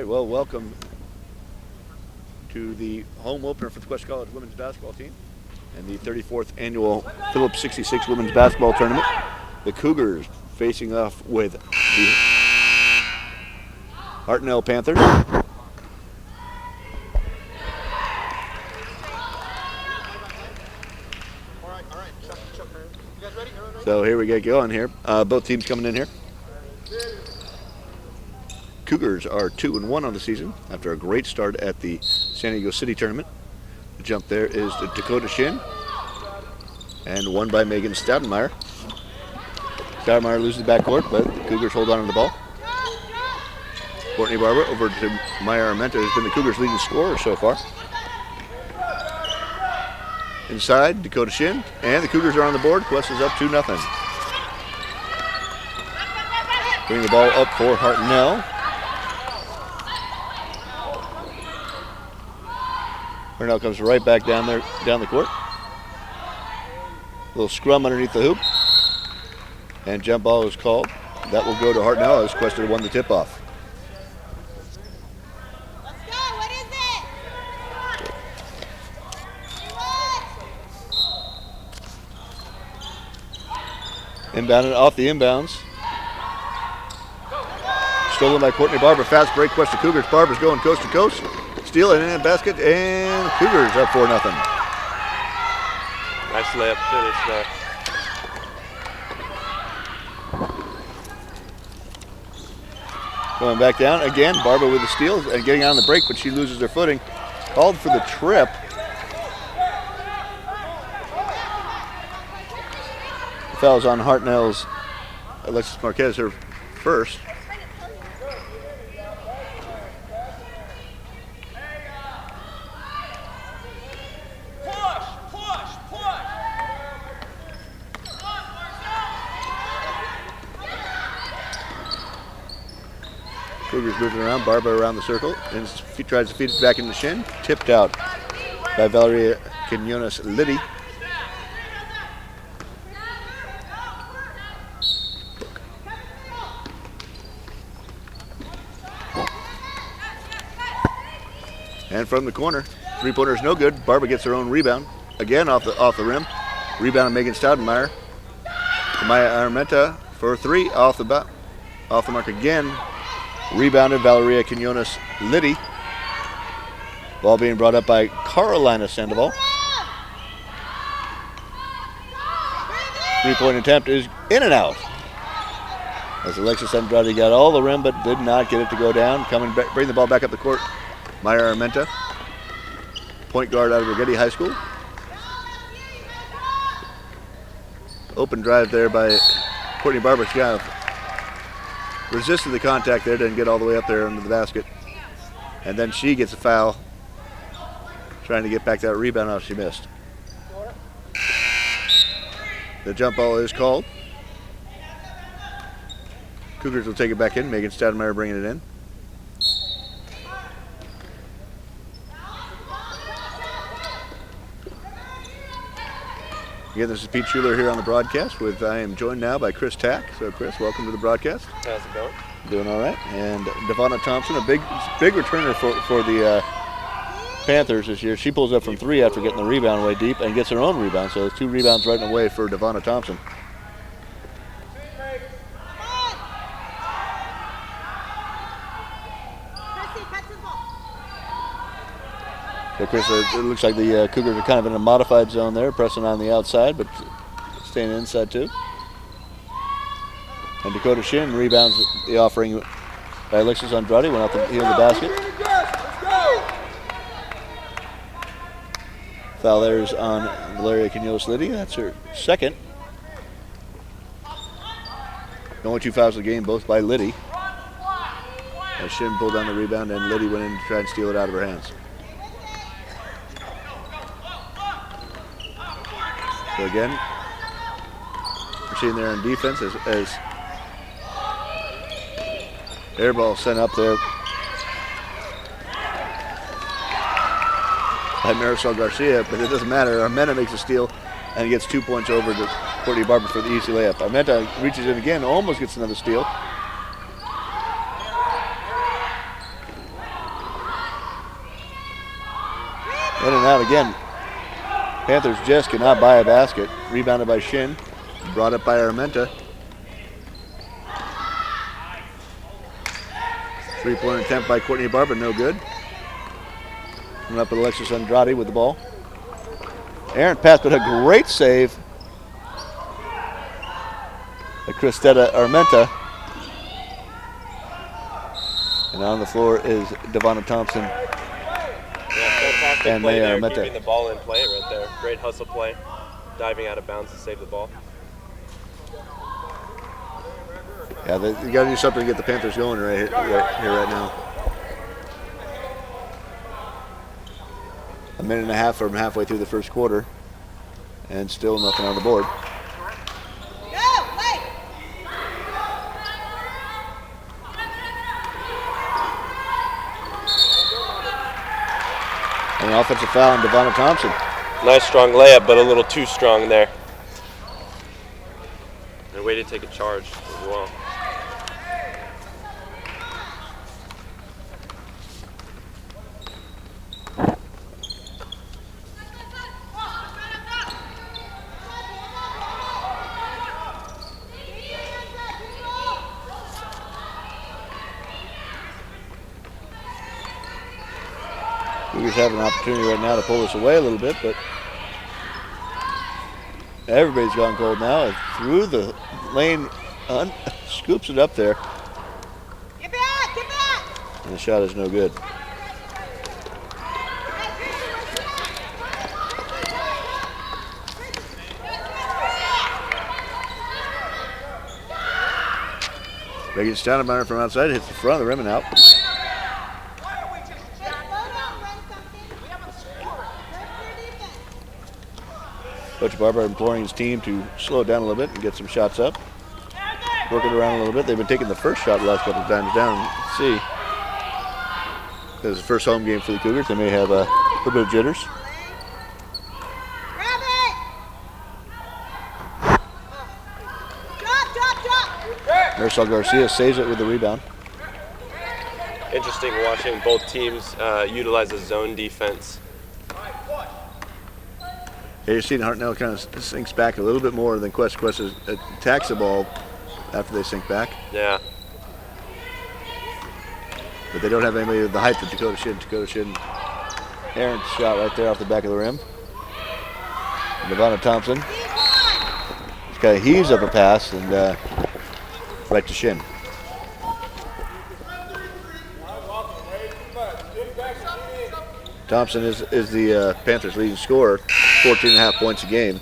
right, well, welcome to the home opener for the Cuesta College women's basketball team and the 34th annual Phillips 66 women's basketball tournament. The Cougars facing off with the Hartnell Panthers. So here we get going here. Both teams coming in here. Cougars are 2-1 on the season after a great start at the San Diego City tournament. The jump there is to Dakota Shin and won by Megan Stoudenmeyer. Stoudenmeyer loses the backcourt, but the Cougars hold on to the ball. Courtney Barber over to Maya Armenta, who's been the Cougars' leading scorer so far. Inside, Dakota Shin, and the Cougars are on the board. Cuesta's up 2-0. Bring the ball up for Hartnell. Hartnell comes right back down the court. Little scrum underneath the hoop. And jump ball is called. That will go to Hartnell as Cuesta won the tip-off. Let's go, what is it? Inbounded off the inbounds. Stolen by Courtney Barber. Fast break, Cuesta Cougars. Barber's going coast to coast. Steal it in the basket, and Cougars up 4-0. Nice layup finish there. Going back down again, Barber with the steal and getting on the break, but she loses her footing. Called for the trip. The foul's on Hartnell's Alexis Marquez, her first. Cougars moving around, Barber around the circle, and tries to feed it back in the shin. Tipped out by Valeria Quinones-Liddy. And from the corner, three-pointer is no good. Barber gets her own rebound, again off the rim. Rebound of Megan Stoudenmeyer. Maya Armenta for three, off the mark again. Rebounded Valeria Quinones-Liddy. Ball being brought up by Carolina Sandoval. Three-point attempt is in and out. As Alexis Andrade got all the rim but did not get it to go down. Bring the ball back up the court. Maya Armenta, point guard out of Rigetti High School. Open drive there by Courtney Barber. She kind of resisted the contact there, didn't get all the way up there under the basket. And then she gets a foul, trying to get back that rebound out she missed. The jump ball is called. Cougars will take it back in. Megan Stoudenmeyer bringing it in. Again, this is Pete Schuler here on the broadcast. I am joined now by Chris Tack. So, Chris, welcome to the broadcast. How's it going? Doing all right. And Devonna Thompson, a big returner for the Panthers this year. She pulls up from three after getting the rebound way deep and gets her own rebound. So, 2 rebounds right away for Devonna Thompson. So, Chris, it looks like the Cougars are kind of in a modified zone there, pressing on the outside, but staying inside too. And Dakota Shin rebounds the offering by Alexis Andrade, went out the heel of the basket. Foul there is on Valeria Quinones-Liddy. That's her second. The only 2 fouls of the game, both by Liddy. As Shin pulled down the rebound and Liddy went in to try and steal it out of her hands. So again, we're seeing there in defense as air ball sent up there by Marisol Garcia, but it doesn't matter. Armenta makes a steal and gets 2 points over to Courtney Barber for the easy layup. Armenta reaches in again, almost gets another steal. In and out again. Panthers just cannot buy a basket. Rebounded by Shin. Brought up by Armenta. 3-point attempt by Courtney Barber, no good. Coming up with Alexis Andrade with the ball. Errant pass, but a great save by Cuesta Armenta. And on the floor is Devonna Thompson. Yeah, fantastic and play there, Armenta. keeping the ball in play right there. Great hustle play, diving out of bounds to save the ball. Yeah, you got to do something to get the Panthers going right here, right now. A minute and a half from halfway through the first quarter, and still nothing on the board. And an offensive foul on Devonna Thompson. Nice strong layup, but a little too strong there. And a way to take a charge as well. Cougars have an opportunity right now to pull this away a little bit, but everybody's gone cold now. Through the lane, scoops it up there. Get back! Get back! And the shot is no good. Megan Stoudemeyer from outside hits the front of the rim and out. Coach Barber imploring his team to slow it down a little bit and get some shots up. Work it around a little bit. They've been taking the first shot the last couple of times down. Let's see. This is the first home game for the Cougars. They may have a little bit of jitters. Grab it! Drop! Marisol Garcia saves it with the rebound. Interesting watching both teams utilize a zone defense. Yeah, you're seeing Hartnell kind of sinks back a little bit more than Cuesta. Cuesta attacks the ball after they sink back. Yeah. But they don't have anybody with the height that Dakota Shin. Dakota Shin, Aaron's shot right there off the back of the rim. And Devonna Thompson just kind of heaves up a pass and right to Shin. Thompson is the Panthers' leading scorer, 14.5 points a game.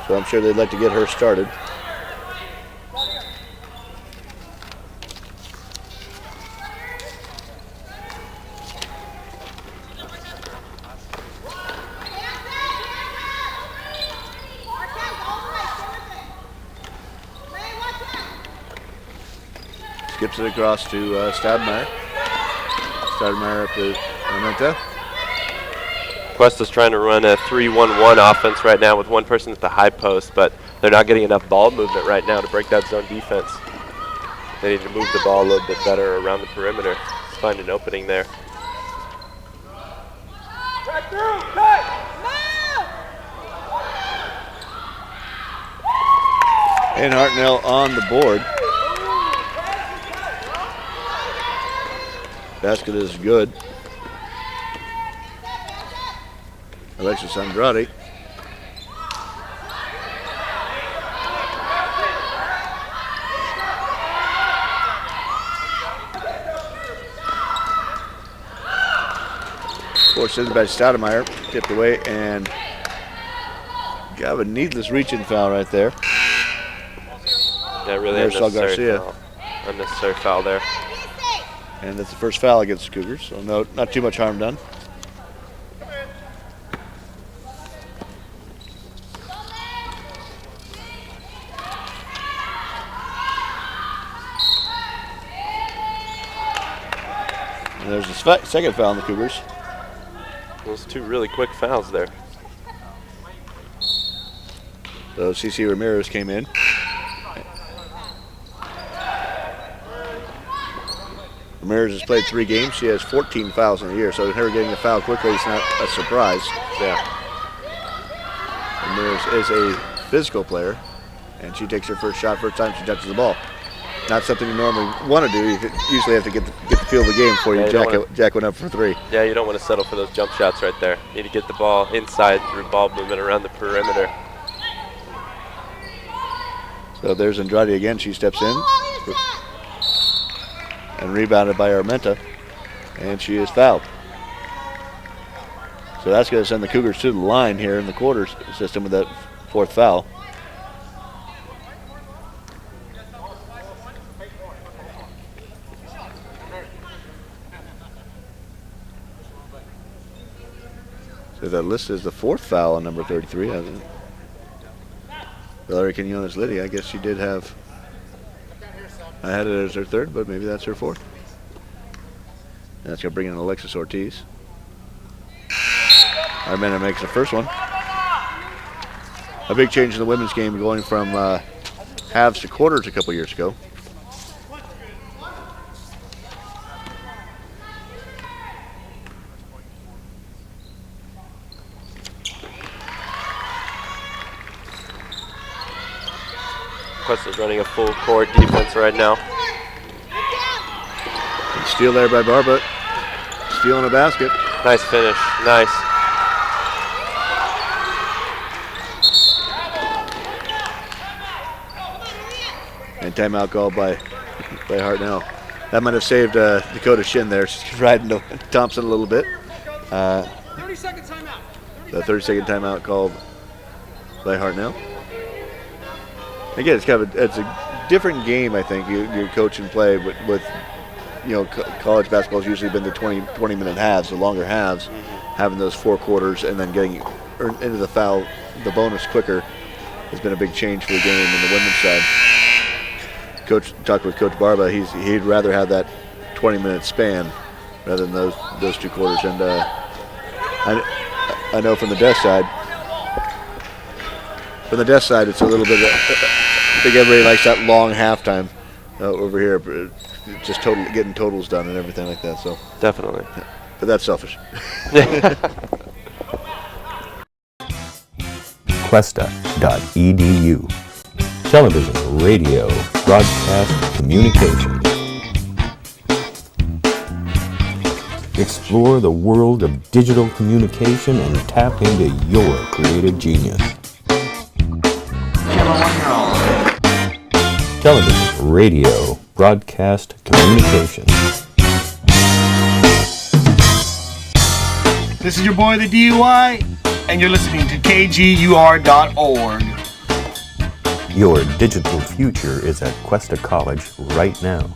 So I'm sure they'd like to get her started. Skips it across to Stoudemeyer. Stoudemeyer up to Armenta. Cuesta's trying to run a 3-1-1 offense right now with one person at the high post, but they're not getting enough ball movement right now to break that zone defense. They need to move the ball a little bit better around the perimeter, find an opening there. And Hartnell on the board. Basket is good. Alexis Andrade. Forced in by Stoudemeyer, tipped away, and got a needless reach-in foul right there. Yeah, really Marisol unnecessary Garcia. foul. Unnecessary foul there. And that's the first foul against the Cougars, so not too much harm done. And there's the second foul on the Cougars. Those two really quick fouls there. So CC Ramirez came in. Ramirez has played 3 games. She has 14 fouls in a year, so her getting a foul quickly is not a surprise. Yeah. Ramirez is a physical player, and she takes her first shot first time she touches the ball. Not something you normally want to do. You usually have to get the feel of the game before you jack one up for 3. Yeah, you don't want to settle for those jump shots right there. You need to get the ball inside through ball movement around the perimeter. So there's Andrade again. She steps in and rebounded by Armenta, and she is fouled. So that's going to send the Cougars to the line here in the quarters system with that 4th foul. So that list is the 4th foul on number 33. Valerie Quinones-Liddy, I guess she did have, I had it as her 3rd, but maybe that's her 4th. And that's going to bring in Alexis Ortiz. Armenta makes the first one. A big change in the women's game, going from halves to quarters a couple years ago. Cuesta's running a full court defense right now. And steal there by Barba. Stealing a basket. Nice finish. Nice. And timeout called by Hartnell. That might have saved Dakota Shin there. She's riding to Thompson a little bit. 30-second timeout. The 30-second timeout called by Hartnell. Again, it's kind of it's a different game, I think. You coach and play, but with college basketball has usually been the 20-minute halves, the longer halves, having those 4 quarters and then getting into the foul, the bonus quicker has been a big change for the game in the women's side. Coach talked with Coach Barba. He'd rather have that 20-minute span rather than those 2 quarters. And I know from the desk side. From the desk side, it's a little bit. I think everybody likes that long halftime over here, just getting totals done and everything like that. So definitely, but that's selfish. Cuesta.edu. Television, radio, broadcast, communication. Explore the world of digital communication and tap into your creative genius. Television, radio, broadcast, communication. This is your boy, the DUI, and you're listening to KGUR.org. Your digital future is at Cuesta College right now.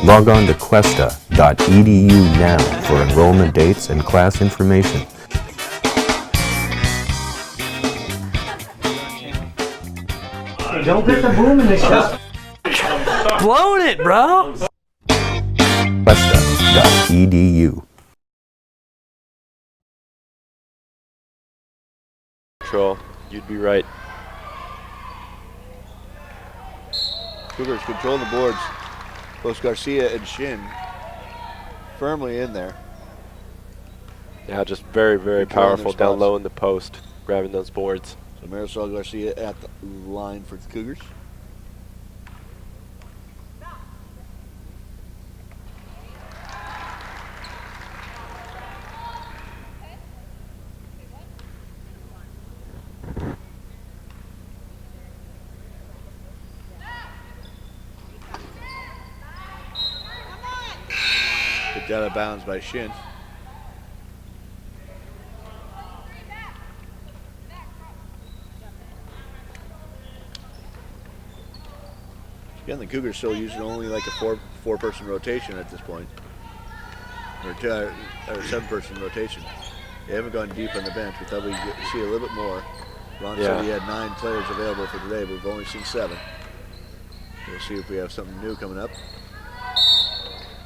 Log on to Cuesta.edu now for enrollment dates and class information. Don't get the boom in this shot. Blowing it, bro. Cuesta.edu. Control. You'd be right. Cougars control the boards. Both Garcia and Shin firmly in there. Yeah, just very, very Controlling powerful their down spots. low in the post, grabbing those boards. So Marisol Garcia at the line for the Cougars. Kicked out of bounds by Shin. Again, the Cougars still using only like a four-person rotation at this point, or 7-person rotation. They haven't gone deep on the bench. We thought we'd see a little bit more. Ron said he had 9 players available for today, but we've only seen 7. We'll see if we have something new coming up.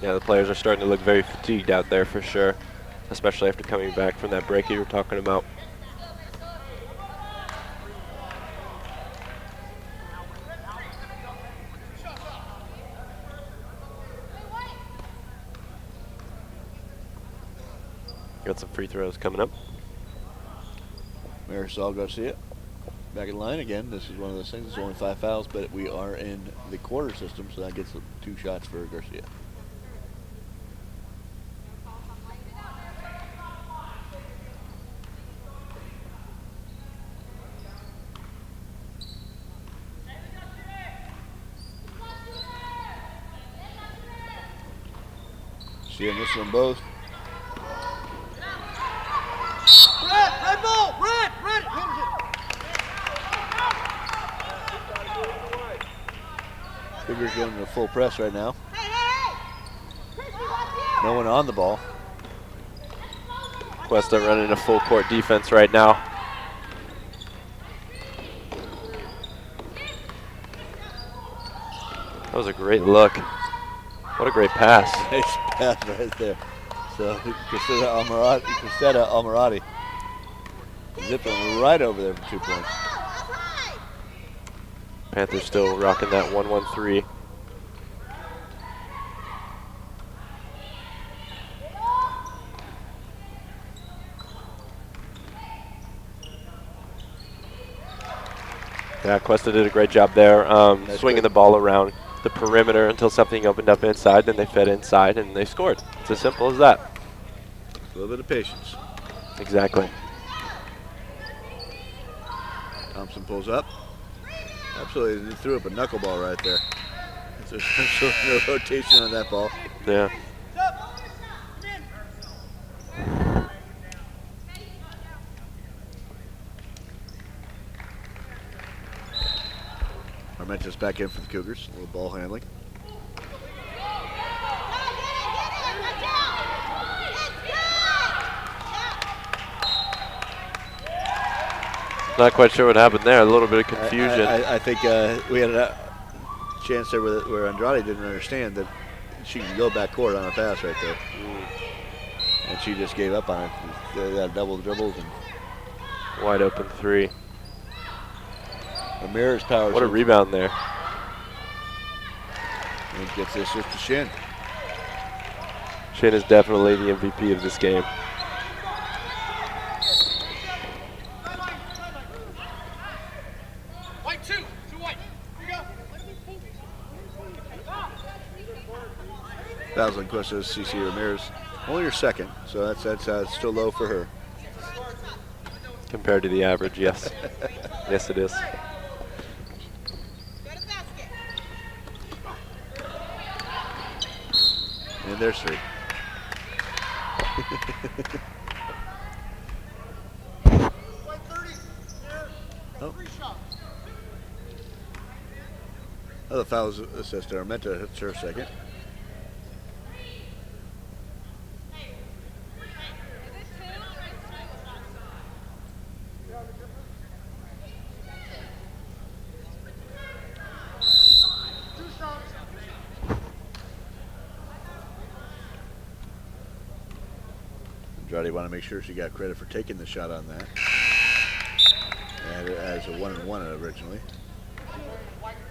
Yeah, the players are starting to look very fatigued out there for sure, especially after coming back from that break you were talking about. Got some free throws coming up. Marisol Garcia back in line again. This is one of those things. It's only 5 fouls, but we are in the quarter system, so that gets 2 shots for Garcia. She and this one both. Red ball! Red! Cougars going to full press right now. No one on the ball. Cuesta running a full court defense right now. That was a great look. What a great pass. Nice pass right there. So Cuesta Almirati zipping right over there for 2 points. Panthers still rocking that 1-1-3. Yeah, Cuesta did a great job there, swinging the ball around the perimeter until something opened up inside, then they fed inside and they scored. It's as simple as that. A little bit of patience. Exactly. Thompson pulls up. Absolutely, he threw up a knuckleball right there. There's no rotation on that ball. Yeah. Armenta's back in for the Cougars. A little ball handling. Not quite sure what happened there. A little bit of confusion. I think we had a chance there where Andrade didn't understand that she could go back court on a pass right there. And she just gave up on it. They got double dribbles. And Wide open 3. Ramirez powers. What a rebound there. And gets this just to Shin. Shin is definitely the MVP of this game. White 2 white. Here you go. Fouls on Cuesta, CC Ramirez. Only her second, so that's still low for her. Compared to the average, yes. Yes, it is. And there's 3. Oh, the foul assist to Armenta hits her second. Andrade want to make sure she got credit for taking the shot on that. And as a 1-and-1 originally.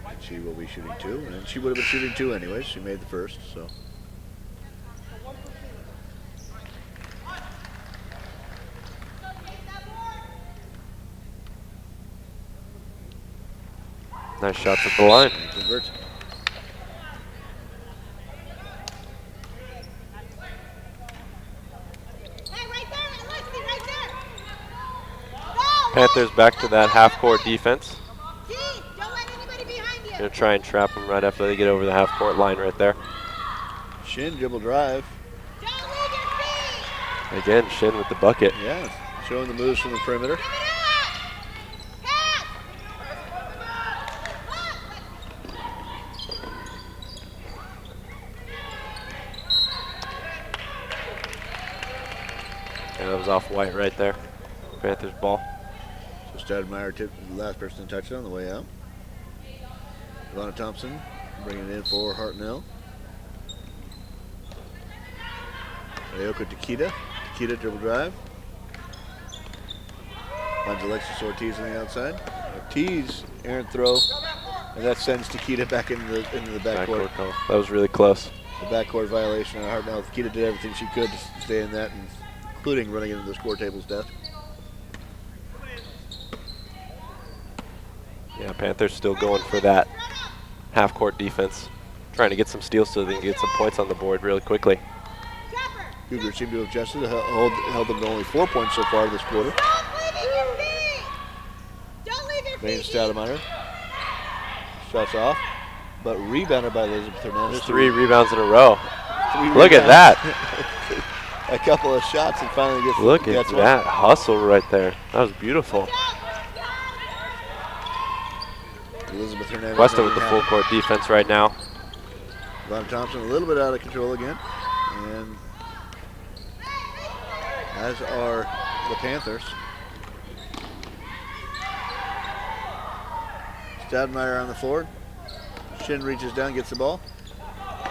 And she will be shooting 2, and she would have been shooting 2 anyways. She made the first, so. Nice shots at the line. And converts. Panthers back to that half-court defense. Gonna try and trap them right after they get over the half-court line right there. Shin dribble drive. Again, Shin with the bucket. Yeah, showing the moves from the perimeter. And that was off White right there. Panthers ball. So Stadmeyer tipped the last person to touch it on the way out. Ivana Thompson bringing it in for Hartnell. Ayoko Takita. Takita dribble drive. Finds Alexis Ortiz on the outside. Ortiz, errant throw. And that sends Takita back into the backcourt. That was really close. The backcourt violation on Hartnell. Takita did everything she could to stay in that and including running into the score table's desk. Yeah, Panthers still going for that half-court defense, trying to get some steals so they can get some points on the board really quickly. Cougars seem to have adjusted, held them to only 4 points so far this quarter. Main Stoudemire. Shots off, but rebounded by Elizabeth Hernandez. 3 rebounds in a row. 3 Look at that. A couple of shots and finally gets Look at that hustle right there. That was beautiful. Elizabeth Hernandez. Cuesta with the full court defense right now. Von Thompson a little bit out of control again. And as are the Panthers. Stoudemire on the floor. Shin reaches down, gets the ball.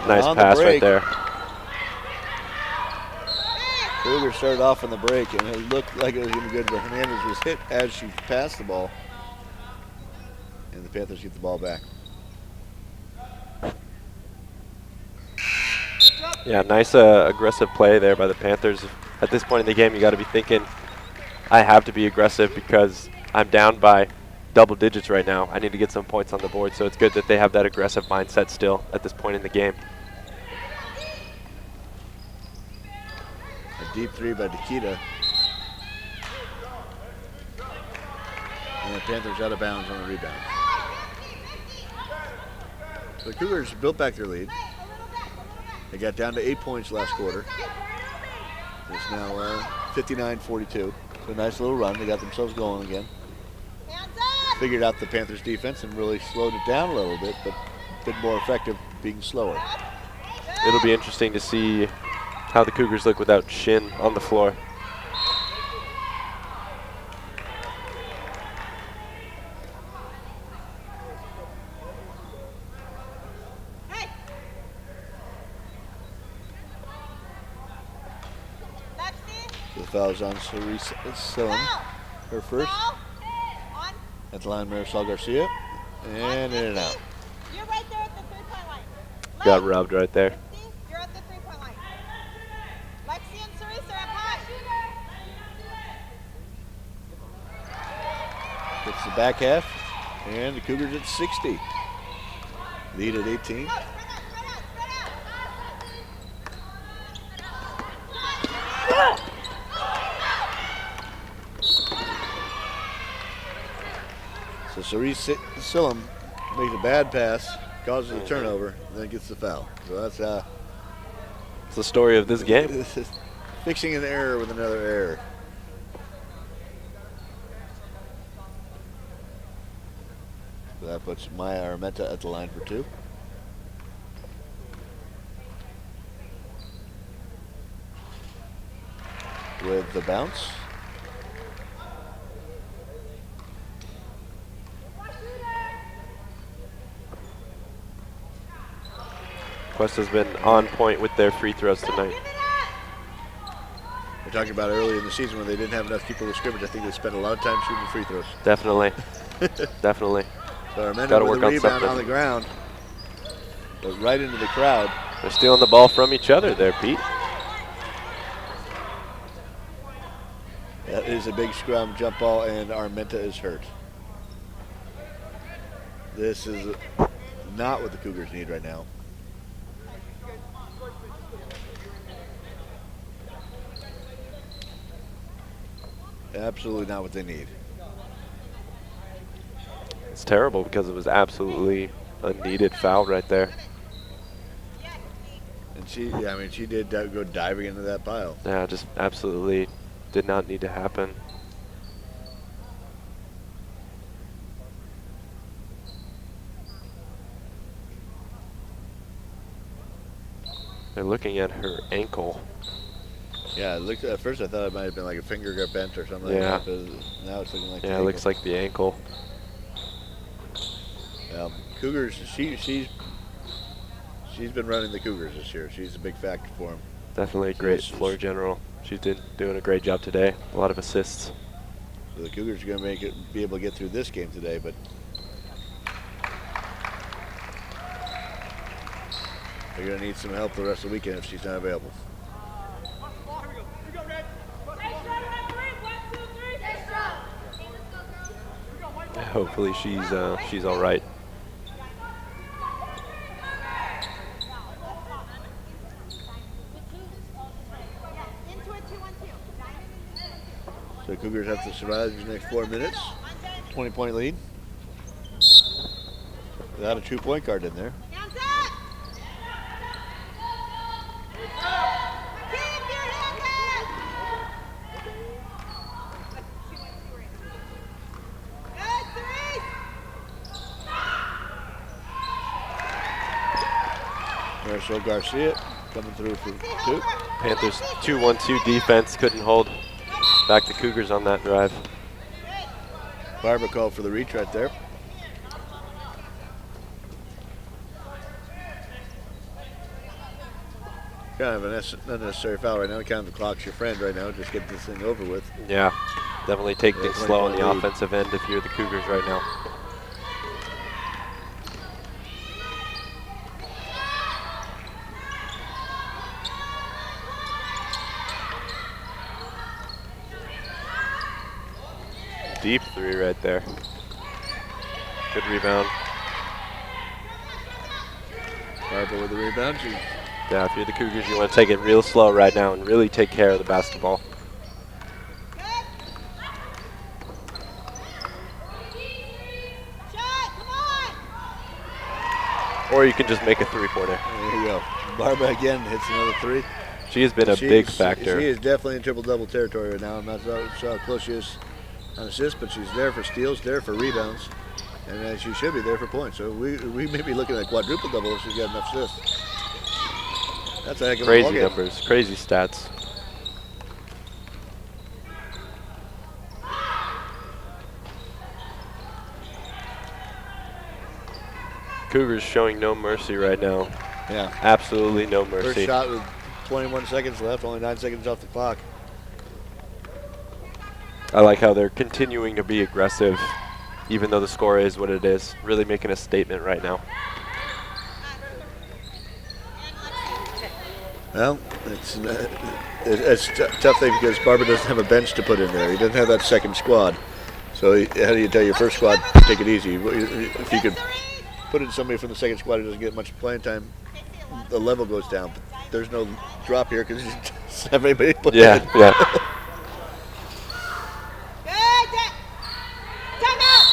Nice On pass the right break, there. Cougars started off on the break and it looked like it was going to be good, but Hernandez was hit as she passed the ball. And the Panthers get the ball back. Yeah, nice aggressive play there by the Panthers. At this point in the game, you got to be thinking, I have to be aggressive because I'm down by double digits right now. I need to get some points on the board, so it's good that they have that aggressive mindset still at this point in the game. A deep three by Nikita. And the Panthers out of bounds on the rebound. So the Cougars built back their lead. They got down to 8 points last quarter. It's now 59-42. So a nice little run. They got themselves going again. Figured out the Panthers defense and really slowed it down a little bit, but been more effective being slower. It'll be interesting to see how the Cougars look without Shin on the floor. So the foul is on Cerise Sillon, her first. At the line, Marisol Garcia, and in and out. You're right there at the 3-point line. Got rubbed right there. You're at the 3-point line. Lexi and Cerise are up high. It's the back half, and the Cougars at 60. Lead at 18. So Cerise Sillon makes a bad pass, causes a turnover, and then gets the foul. So that's It's the story of this game. fixing an error with another error. So that puts Maya Armenta at the line for 2. With the bounce. Cuesta's been on point with their free throws tonight. We talked about earlier in the season when they didn't have enough people to scrimmage. I think they spent a lot of time shooting free throws. Definitely. Definitely. So Armenta Gotta with work a on rebound something. on the ground. Goes right into the crowd. They're stealing the ball from each other there, Pete. That is a big scrum, jump ball, and Armenta is hurt. This is not what the Cougars need right now. Absolutely not what they need. It's terrible because it was absolutely a needed foul right there. And she did go diving into that pile. Yeah, just absolutely did not need to happen. They're looking at her ankle. Yeah, it looked, at first I thought it might have been like a finger got bent or something Yeah. like that, but now it's looking like Yeah, the it looks ankle. like the ankle. Cougars, she's been running the Cougars this year. She's a big factor for them. Definitely a great floor general. She's doing a great job today. A lot of assists. So the Cougars are going to be able to get through this game today, but they're going to need some help the rest of the weekend if she's not available. Hopefully she's all right. Into it, 2-1-2. So Cougars have to survive these next 4 minutes. 20-point lead. Without a true point guard in there. Hands up! Keep your hands up! Good, three! Marcel Garcia coming through for two. Panthers 2-1-2 defense couldn't hold back the Cougars on that drive. Barber called for the reach right there. Kind of an unnecessary foul right now. Kind of the clock's your friend right now. Just get this thing over with. Yeah, definitely take things slow on the 20-point lead. offensive end if you're the Cougars right now. Deep three right there. Good rebound. Barber with the rebound. Yeah, if you're the Cougars, you want to take it real slow right now and really take care of the basketball. Shot, come on! Or you can just make a three-pointer. There you go. Barber again hits another three. She has been a big factor. She is definitely in triple-double territory right now. I'm not sure how close she is on assists, but she's there for steals, there for rebounds, and she should be there for points. So we may be looking at quadruple-double if she's got enough assists. That's a heck of a Crazy ballgame. numbers, crazy stats. Cougars showing no mercy right now. Yeah. Absolutely no First mercy. shot with 21 seconds left, only 9 seconds off the clock. I like how they're continuing to be aggressive, even though the score is what it is. Really making a statement right now. Well, it's a tough thing because Barber doesn't have a bench to put in there. He doesn't have that second squad. So how do you tell your first squad, take it easy? If you could put in somebody from the second squad who doesn't get much playing time, the level goes down. But there's no drop here because he doesn't have anybody to put in. Yeah. Good! Time out!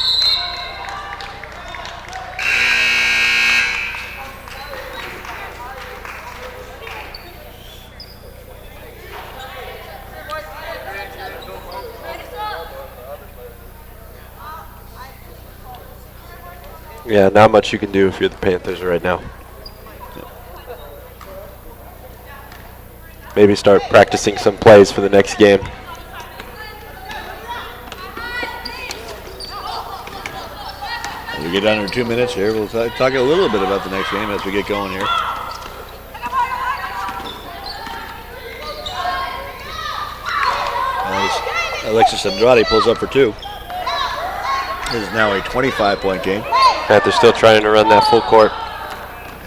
Yeah, not much you can do if you're the Panthers right now. Maybe start practicing some plays for the next game. We get under 2 minutes here. We'll talk a little bit about the next game as we get going here. As Alexis Andrade pulls up for two. This is now a 25-point game. Panthers still trying to run that full court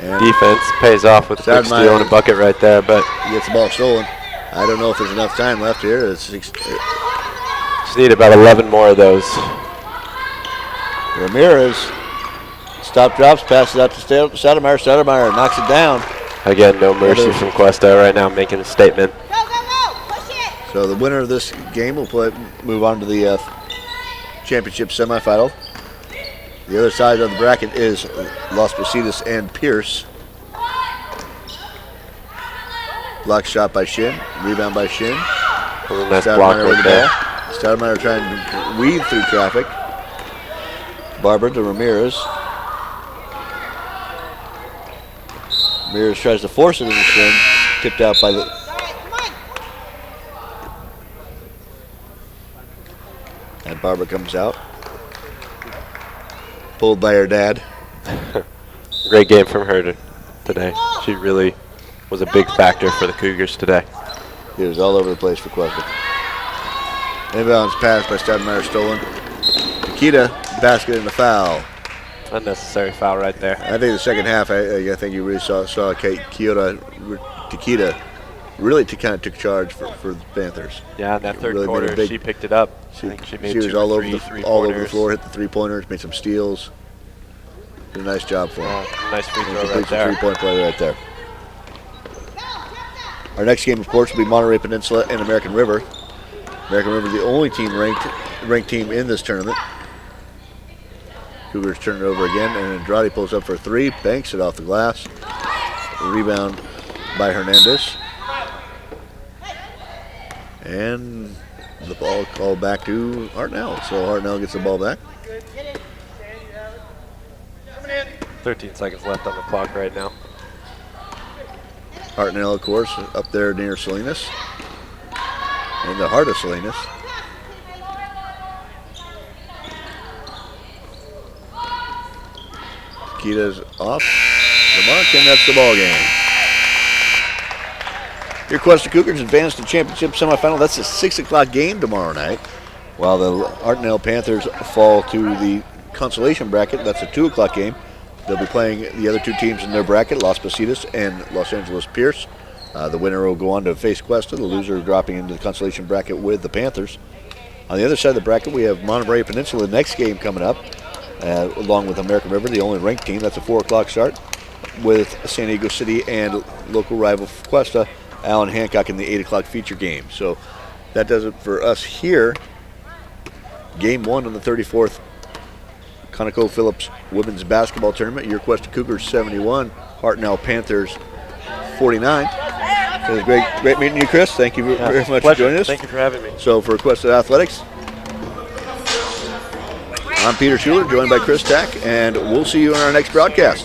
And defense. Pays off with a quick Sadmeyer steal and a bucket right there, but he gets the ball stolen. I don't know if there's enough time left here. just need about 11 more of those. Ramirez stop drops, passes out to Stoudemire. Stoudemire knocks it down. Again, no mercy from Cuesta right now, making a statement. Go, go, go! Push it! So the winner of this game will move on to the championship semifinal. The other side of the bracket is Las Positas and Pierce. Block shot by Shin, rebound by Shin. A nice block Stoudemire with right the there. ball. Stoudemire trying to weave through traffic. Barber to Ramirez. Ramirez tries to force it into Shin. Tipped out by the... All right, come on! And Barber comes out. Pulled by her dad. Great game from her today. She really was a big factor for the Cougars today. He was all over the place for Cuesta. Inbounds pass by Stoudemire stolen. Nikita, basket and a foul. Unnecessary foul right there. I think the second half, I think you really saw Tequita really kind of took charge for the Panthers. Yeah, in that third Really made a quarter, big- she picked it up. I think she made She was 2 or all over 3 the three-pointers. floor, hit the 3-pointers, made some steals. Did a nice job for her. Nice free throw right Completes a there. 3-point play right there. Our next game, of course, will be Monterey Peninsula and American River. American River, the only team ranked team in this tournament. Cougars turn it over again, and Andrade pulls up for 3, banks it off the glass. Rebound by Hernandez. And the ball called back to Hartnell. So Hartnell gets the ball back. 13 seconds left on the clock right now. Hartnell, of course, up there near Salinas. In the heart of Salinas. Kita's off the mark, and that's the ball game. Your Cuesta Cougars advance to championship semifinal. That's a 6 o'clock game tomorrow night. While the Hartnell Panthers fall to the consolation bracket, that's a 2 o'clock game. They'll be playing the other 2 teams in their bracket, Las Positas and Los Angeles Pierce. The winner will go on to face Cuesta, the loser dropping into the consolation bracket with the Panthers. On the other side of the bracket, we have Monterey Peninsula, the next game coming up, along with American River, the only ranked team. That's a 4 o'clock start with San Diego City and local rival Cuesta, Allen Hancock, in the 8 o'clock feature game. So that does it for us here. Game 1 on the 34th ConocoPhillips Women's Basketball Tournament. Your Cuesta Cougars 71, Hartnell Panthers 49. It was great meeting you, Chris. Thank you very much Pleasure. for joining us. Thank you for having me. So for Cuesta Athletics, I'm Peter Schuler, joined by Chris Tack, and we'll see you in our next broadcast.